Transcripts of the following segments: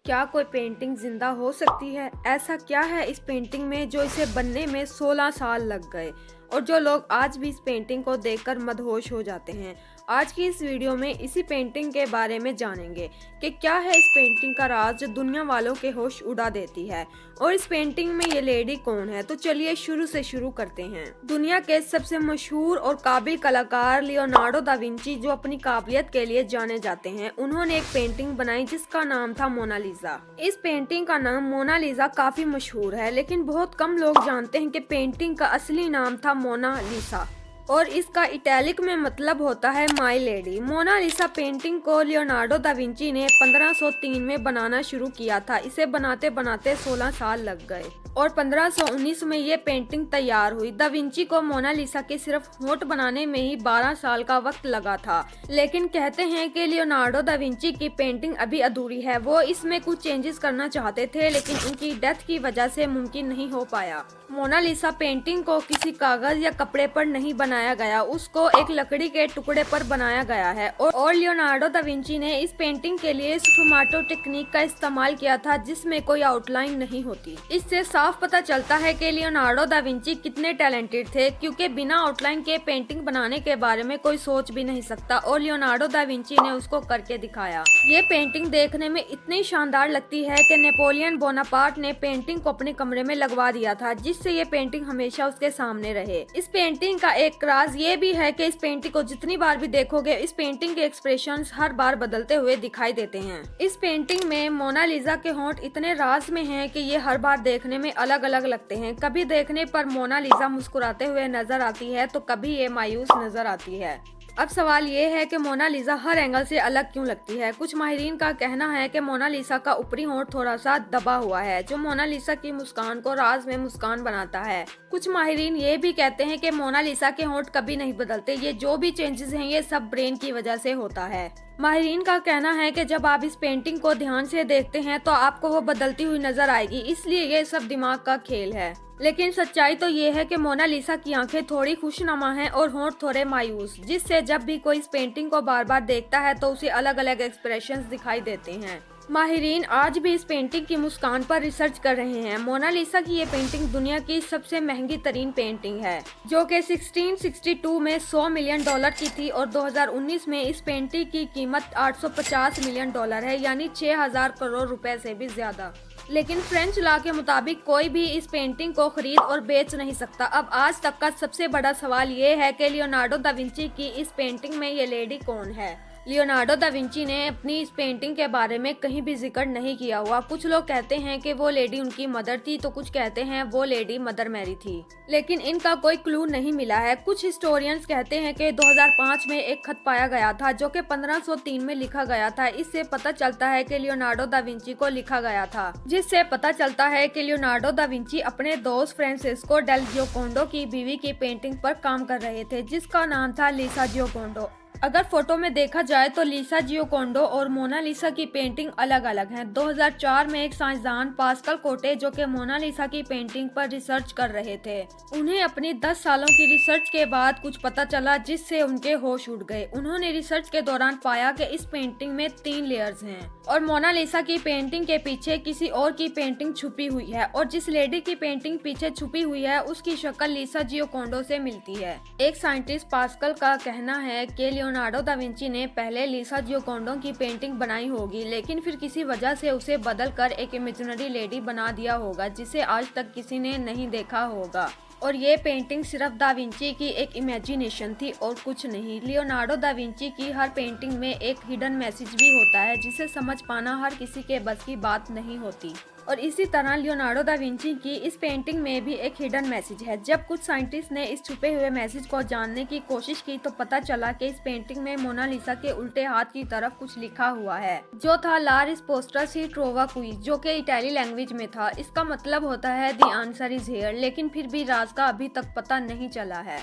क्या कोई पेंटिंग जिंदा हो सकती है? ऐसा क्या है इस पेंटिंग में जो इसे बनने में 16 साल लग गए और जो लोग आज भी इस पेंटिंग को देखकर मदहोश हो जाते हैं। आज की इस वीडियो में इसी पेंटिंग के बारे में जानेंगे कि क्या है इस पेंटिंग का राज जो दुनिया वालों के होश उड़ा देती है और इस पेंटिंग में ये लेडी कौन है। तो चलिए शुरू से शुरू करते हैं। दुनिया के सबसे मशहूर और काबिल कलाकार लियोनार्डो दा विंची, जो अपनी काबिलियत के लिए जाने जाते हैं, उन्होंने एक पेंटिंग बनाई जिसका नाम था मोनालिसा। इस पेंटिंग का नाम मोनालिसा काफी मशहूर है, लेकिन बहुत कम लोग जानते हैं कि पेंटिंग का असली नाम था मोनालिसा और इसका इटैलिक में मतलब होता है माई लेडी। मोनालिसा पेंटिंग को लियोनार्डो दा विंची ने 1503 में बनाना शुरू किया था। इसे बनाते बनाते 16 साल लग गए और 1519 में ये पेंटिंग तैयार हुई। दा विंची को मोनालिसा के सिर्फ होंठ बनाने में ही 12 साल का वक्त लगा था, लेकिन कहते हैं कि लियोनार्डो दा विंची की पेंटिंग अभी अधूरी है। वो इसमें कुछ चेंजेस करना चाहते थे, लेकिन उनकी डेथ की वजह से मुमकिन नहीं हो पाया। मोनालिसा पेंटिंग को किसी कागज या कपड़े पर नहीं बनाया गया, उसको एक लकड़ी के टुकड़े पर बनाया गया है और लियोनार्डो दा विंची ने इस पेंटिंग के लिए स्फुमाटो टेक्निक का इस्तेमाल किया था, जिसमें कोई आउटलाइन नहीं होती। इससे साफ पता चलता है कि लियोनार्डो दा विंची कितने टैलेंटेड थे, क्योंकि बिना आउटलाइन के पेंटिंग बनाने के बारे में कोई सोच भी नहीं सकता और लियोनार्डो दा विंची ने उसको करके दिखाया। ये पेंटिंग देखने में इतनी शानदार लगती है कि नेपोलियन बोनापार्ट ने पेंटिंग को अपने कमरे में लगवा दिया था, जिससे ये पेंटिंग हमेशा उसके सामने रहे। इस पेंटिंग का एक राज ये भी है कि इस पेंटिंग को जितनी बार भी देखोगे, इस पेंटिंग के एक्सप्रेशंस हर बार बदलते हुए दिखाई देते हैं। इस पेंटिंग में मोनालिसा के होंठ इतने राज में हैं कि ये हर बार देखने में अलग अलग लगते हैं। कभी देखने पर मोनालिसा मुस्कुराते हुए नजर आती है तो कभी ये मायूस नजर आती है। अब सवाल ये है कि मोनालिसा हर एंगल से अलग क्यों लगती है। कुछ माहिरीन का कहना है कि मोनालिसा का ऊपरी होंठ थोड़ा सा दबा हुआ है, जो मोनालिसा की मुस्कान को राज में मुस्कान बनाता है। कुछ माहिरीन ये भी कहते हैं कि मोनालिसा के होंठ कभी नहीं बदलते, ये जो भी चेंजेस हैं ये सब ब्रेन की वजह से होता है। माहिरीन का कहना है कि जब आप इस पेंटिंग को ध्यान से देखते हैं तो आपको वो बदलती हुई नजर आएगी, इसलिए ये सब दिमाग का खेल है। लेकिन सच्चाई तो ये है कि मोनालिसा की आंखें थोड़ी खुशनुमा हैं और होंठ थोड़े मायूस, जिससे जब भी कोई इस पेंटिंग को बार बार देखता है तो उसे अलग अलग एक्सप्रेशंस दिखाई देते हैं। माहिरीन आज भी इस पेंटिंग की मुस्कान पर रिसर्च कर रहे हैं। मोनालिसा की ये पेंटिंग दुनिया की सबसे महंगी तरीन पेंटिंग है, जो कि 1662 में $100 मिलियन की थी और 2019 में इस पेंटिंग की कीमत $850 मिलियन है, यानी 6000 करोड़ रुपए से भी ज्यादा। लेकिन फ्रेंच लॉ के मुताबिक कोई भी इस पेंटिंग को खरीद और बेच नहीं सकता। अब आज तक का सबसे बड़ा सवाल ये है कि लियोनार्डो दा विंची की इस पेंटिंग में ये लेडी कौन है। लियोनार्डो दा विंची ने अपनी इस पेंटिंग के बारे में कहीं भी जिक्र नहीं किया हुआ। कुछ लोग कहते हैं कि वो लेडी उनकी मदर थी, तो कुछ कहते हैं वो लेडी मदर मैरी थी, लेकिन इनका कोई क्लू नहीं मिला है। कुछ हिस्टोरियंस कहते हैं कि 2005 में एक खत पाया गया था जो कि 1503 में लिखा गया था। इससे पता चलता है कि लियोनार्डो दा विंची को लिखा गया था, जिससे पता चलता है कि लियोनार्डो दा विंची अपने दोस्त फ्रांसेस्को डेल जियोकोंडो की बीवी की पेंटिंग पर काम कर रहे थे, जिसका नाम था लिसा जियोकोंडो। अगर फोटो में देखा जाए तो लिसा जियोकोंडो और मोनालिसा की पेंटिंग अलग अलग हैं। 2004 में एक साइंसदान पास्कल कोटे, जो कि मोनालिसा की पेंटिंग पर रिसर्च कर रहे थे, उन्हें अपनी 10 सालों की रिसर्च के बाद कुछ पता चला, जिससे उनके होश उड़ गए। उन्होंने रिसर्च के दौरान पाया कि इस पेंटिंग में 3 लेयर्स हैं और मोनालिसा की पेंटिंग के पीछे किसी और की पेंटिंग छुपी हुई है और जिस लेडी की पेंटिंग पीछे छुपी हुई है उसकी शक्ल लिसा जियोकोंडो से मिलती है। एक साइंटिस्ट पास्कल का कहना है कि लियोनार्डो दा विंची ने पहले लिसा जियोकोंडो की पेंटिंग बनाई होगी, लेकिन फिर किसी वजह से उसे बदलकर एक इमेजिनरी लेडी बना दिया होगा, जिसे आज तक किसी ने नहीं देखा होगा और ये पेंटिंग सिर्फ दा विंची की एक इमेजिनेशन थी और कुछ नहीं। लियोनार्डो दा विंची की हर पेंटिंग में एक हिडन मैसेज भी होता है, जिसे समझ पाना हर किसी के बस की बात नहीं होती और इसी तरह लियोनार्डो दा विंची की इस पेंटिंग में भी एक हिडन मैसेज है। जब कुछ साइंटिस्ट ने इस छुपे हुए मैसेज को जानने की कोशिश की तो पता चला कि इस पेंटिंग में मोनालिसा के उल्टे हाथ की तरफ कुछ लिखा हुआ है, जो था ला रिस्पोस्टा सी ट्रोवा क्वी, जो कि इटाली लैंग्वेज में था। इसका मतलब होता है द आंसर इज हियर, लेकिन फिर भी राज का अभी तक पता नहीं चला है।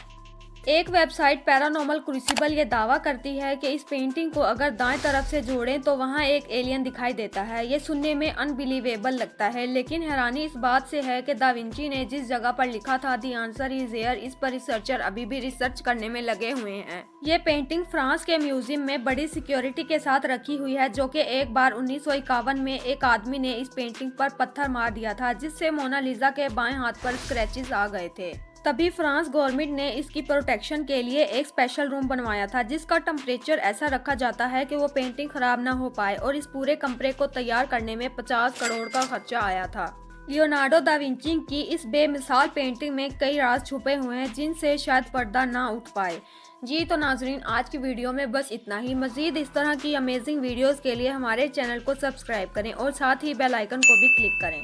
एक वेबसाइट पैरानॉर्मल क्रूसिबल ये दावा करती है कि इस पेंटिंग को अगर दाएं तरफ से जोड़ें तो वहां एक एलियन दिखाई देता है। ये सुनने में अनबिलीवेबल लगता है, लेकिन हैरानी इस बात से है कि दा विंची ने जिस जगह पर लिखा था दी आंसर इज हियर, इस पर रिसर्चर अभी भी रिसर्च करने में लगे हुए हैं। ये पेंटिंग फ्रांस के म्यूजियम में बड़ी सिक्योरिटी के साथ रखी हुई है, जो कि एक बार 1951 में एक आदमी ने इस पेंटिंग पर पत्थर मार दिया था, जिससे मोनालिसा के बाएं हाथ पर स्क्रैचेस आ गए थे। तभी फ्रांस गवर्नमेंट ने इसकी प्रोटेक्शन के लिए एक स्पेशल रूम बनवाया था, जिसका टेम्परेचर ऐसा रखा जाता है कि वो पेंटिंग खराब ना हो पाए, और इस पूरे कमरे को तैयार करने में 50 करोड़ का खर्चा आया था। लियोनार्डो दा विंची की इस बेमिसाल पेंटिंग में कई राज छुपे हुए हैं जिनसे शायद पर्दा ना उठ पाए। जी तो नाजरीन, आज की वीडियो में बस इतना ही। मजीद इस तरह की अमेजिंग वीडियोस के लिए हमारे चैनल को सब्सक्राइब करें और साथ ही बेल आइकन को भी क्लिक करें।